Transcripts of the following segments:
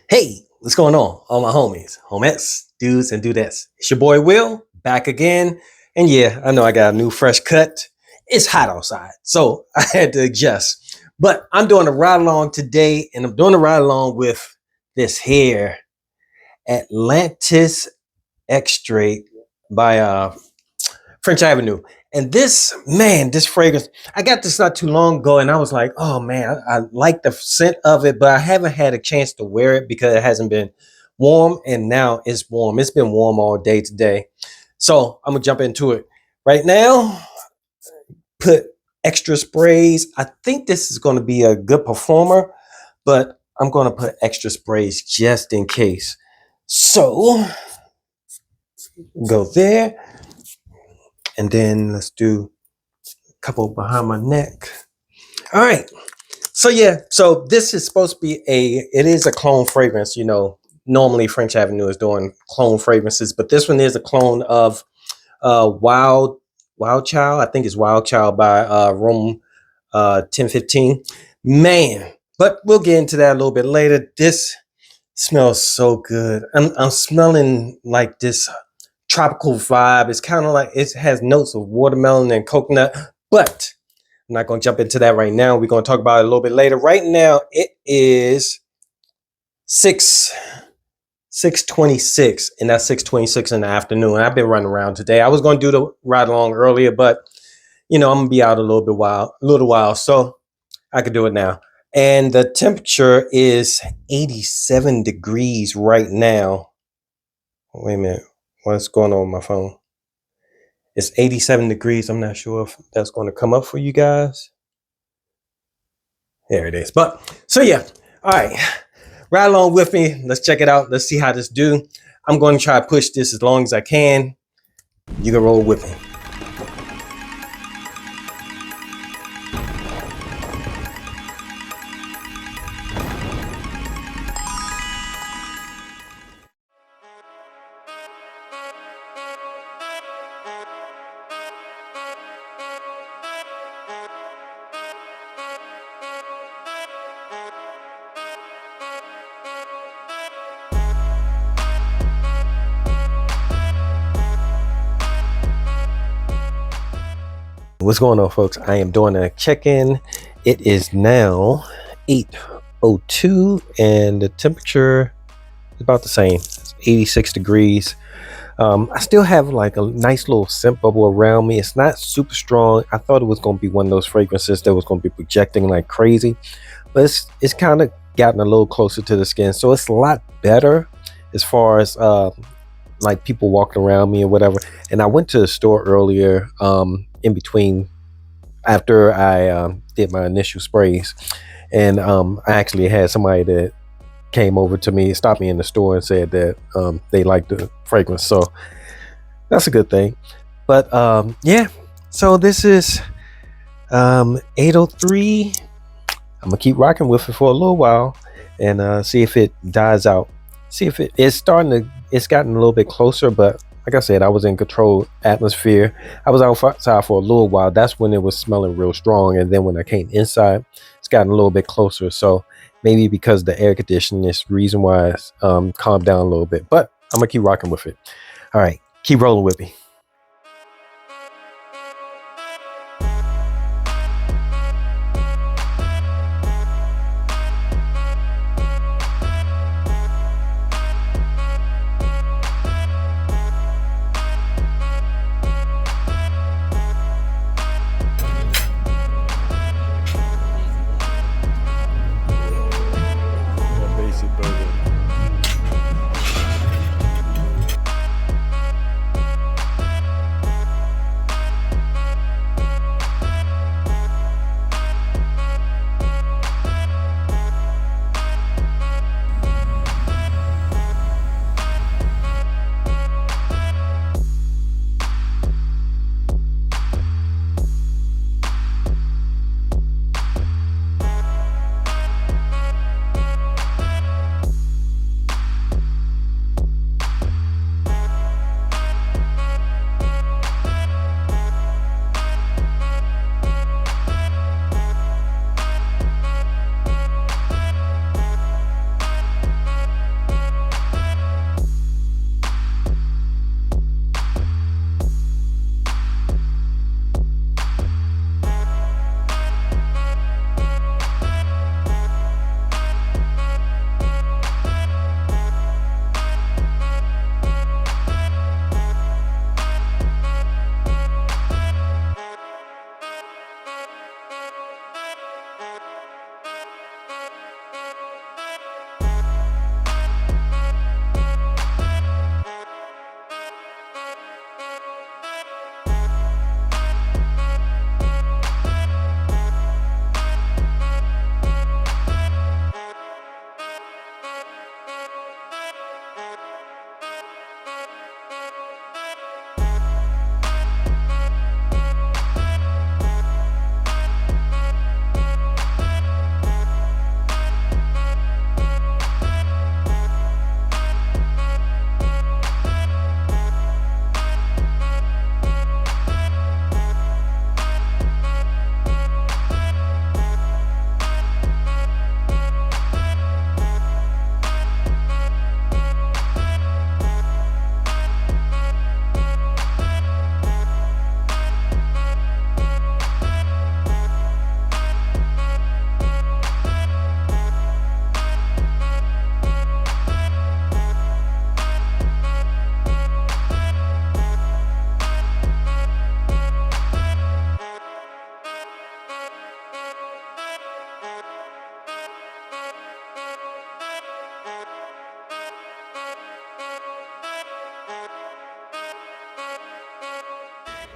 Hey, what's going on? All my homies, homettes, dudes, and dudettes. It's your boy Will, back again. And yeah, I know I got a new fresh cut. It's hot outside, so I had to adjust. But I'm doing a ride along today, and I'm doing a ride along with this here Atlantis Extrait by French Avenue. And this, man, this fragrance, I got this not too long ago, and I was like, oh man, I like the scent of it, but I haven't had a chance to wear it because it hasn't been warm, and now it's warm. It's been warm all day today. So I'm gonna jump into it. Right now, put extra sprays. I think this is gonna be a good performer, but I'm gonna put extra sprays just in case. So go there. And then let's do a couple behind my neck. All right. So yeah, so this is supposed to be it is a clone fragrance. Normally French Avenue is doing clone fragrances, but this one is a clone of Wild Child. I think it's Wild Child by Room 1015. Man, but we'll get into that a little bit later. This smells so good. I'm smelling like this tropical vibe. It's kind of like it has notes of watermelon and coconut, but I'm not going to jump into that right now. We're going to talk about it a little bit later. Right now, it is 6:26, and that's 6:26 in the afternoon. I've been running around today. I was going to do the ride along earlier, but I'm gonna be out a little while, so I could do it now. And the temperature is 87 degrees right now. Wait a minute. What's going on with my phone? It's 87 degrees. I'm not sure if that's going to come up for you guys. There it is. But so yeah. All right. Ride along with me. Let's check it out. Let's see how this do. I'm going to try to push this as long as I can. You can roll with me. What's going on, folks? I am doing a check-in. It is now 8:02 and the temperature is about the same. It's 86 degrees. I still have like a nice little scent bubble around me. It's not super strong. I thought it was going to be one of those fragrances that was going to be projecting like crazy, but it's kind of gotten a little closer to the skin, so it's a lot better as far as like people walking around me or whatever. And I went to the store earlier in between after I did my initial sprays, and I actually had somebody that came over to me, stopped me in the store and said that they liked the fragrance, so that's a good thing. But yeah, so this is 8:03. I'm gonna keep rocking with it for a little while and see if it dies out, see if it's gotten a little bit closer. But like I said, I was in controlled atmosphere. I was outside for a little while. That's when it was smelling real strong. And then when I came inside, it's gotten a little bit closer. So maybe because the air conditioning is the reason why it's calmed down a little bit. But I'm going to keep rocking with it. All right. Keep rolling with me.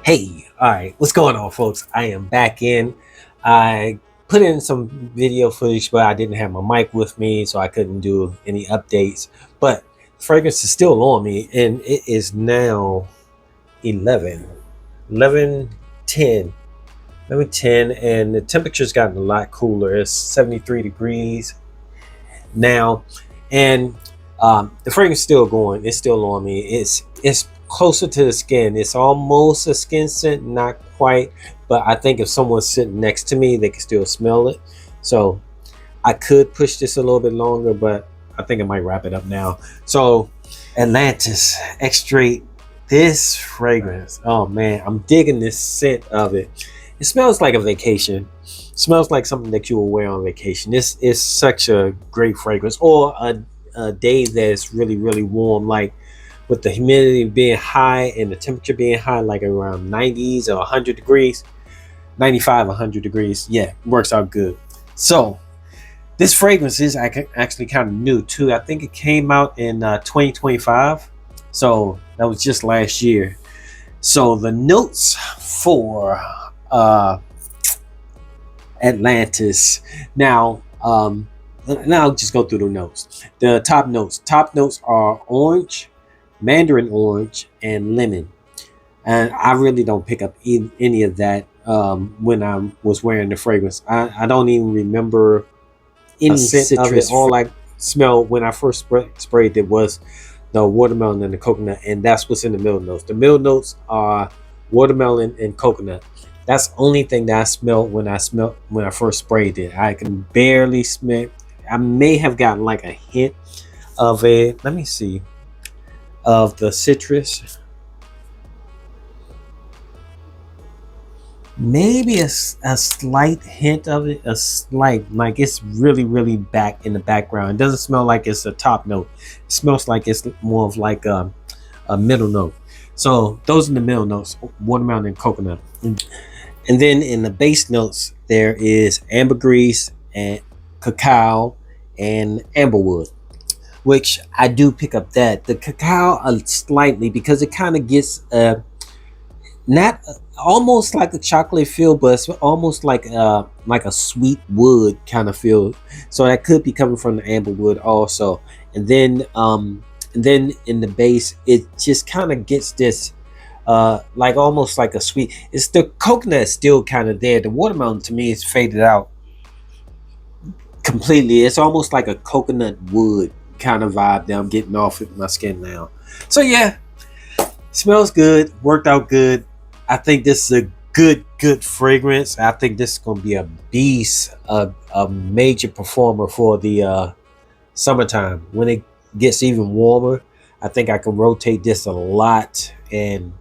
Hey, all right, what's going on, folks? I am back in. I put in some video footage, but I didn't have my mic with me, so I couldn't do any updates. But the fragrance is still on me, and it is now 11, 11, 10, 11, 10, and the temperature's gotten a lot cooler. It's 73 degrees now, and the fragrance is still going. It's still on me. It's closer to the skin. It's almost a skin scent, not quite, but I think if someone's sitting next to me, they can still smell it. So I could push this a little bit longer, but I think I might wrap it up now. So Atlantis Extrait, this fragrance. Oh man, I'm digging this scent of it. It smells like a vacation. Smells like something that you will wear on vacation. This is such a great fragrance, or a day that's really, really warm, like with the humidity being high and the temperature being high, like around 90s or 100 degrees, 95, 100 degrees. Yeah, works out good. So this fragrance is actually kind of new too. I think it came out in 2025. So that was just last year. So the notes for Atlantis. Now, I'll just go through the notes. The top notes. Top notes are orange, mandarin orange, and lemon. And I really don't pick up any of that when I was wearing the fragrance. I don't even remember any scent of it. All I smelled when I first sprayed it was the watermelon and the coconut, and that's what's in the middle notes. The middle notes are watermelon and coconut. That's the only thing that I smelled when I first sprayed it. I can barely smell. I may have gotten like a hint of it. Let me see, of the citrus. Maybe a slight hint of it, a slight, like it's really, really back in the background. It doesn't smell like it's a top note. It smells like it's more of like a middle note. So those are the middle notes: watermelon and coconut. And then in the base notes, there is ambergris and cacao and amberwood, which I do pick up that. The cacao slightly, because it kind of gets not almost like a chocolate feel, but it's almost like a sweet wood kind of feel. So that could be coming from the amberwood also. And then in the base, it just kind of gets this like almost like a sweet. It's the coconut is still kind of there. The watermelon to me is faded out completely. It's almost like a coconut wood kind of vibe that I'm getting off of my skin now. So yeah, smells good, worked out good. I think this is a good fragrance. I think this is gonna be a beast, a major performer for the summertime. When it gets even warmer, I think I can rotate this a lot and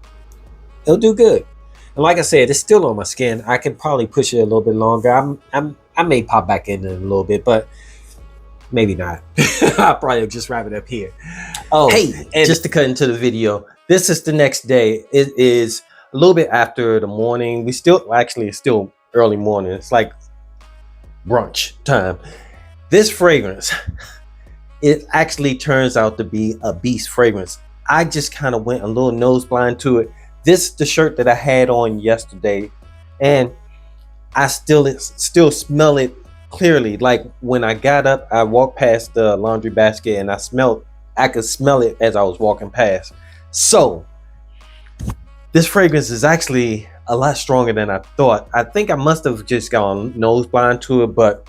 it'll do good. And like I said, it's still on my skin. I can probably push it a little bit longer. I may pop back in it a little bit, but maybe not. I'll probably just wrap it up here. Oh, hey, and just to cut into the video, this is the next day. It is a little bit after the morning. We still, actually, it's still early morning. It's like brunch time. This fragrance, it actually turns out to be a beast fragrance. I just kind of went a little nose blind to it. This is the shirt that I had on yesterday, and I still smell it clearly. Like when I got up, I walked past the laundry basket and I could smell it as I was walking past. So this fragrance is actually a lot stronger than I thought. I think I must have just gone nose blind to it, but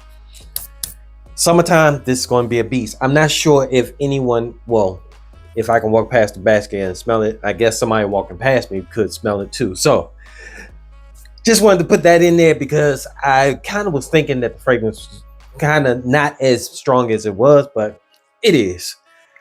summertime, this is going to be a beast. I'm not sure if anyone, well, if I can walk past the basket and smell it. I guess somebody walking past me could smell it too. So just wanted to put that in there because I kind of was thinking that the fragrance was kind of not as strong as it was, but it is.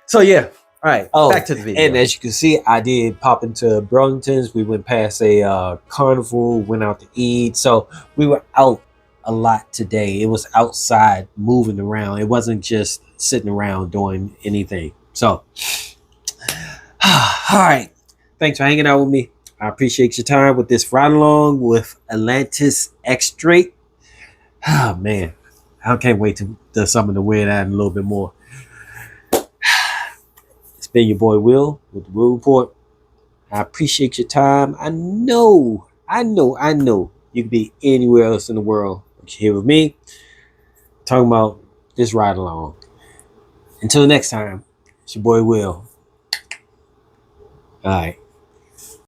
So yeah. All right, back to the video. And as you can see, I did pop into Burlington's. We went past a carnival, went out to eat. So we were out a lot today. It was outside moving around. It wasn't just sitting around doing anything. So, all right. Thanks for hanging out with me. I appreciate your time with this ride along with Atlantis Extrait. Oh, man. I can't wait to summer to wear that a little bit more. It's been your boy Will with the Will Report. I appreciate your time. I know you could be anywhere else in the world, but you're here with me talking about this ride along. Until next time, it's your boy Will. All right.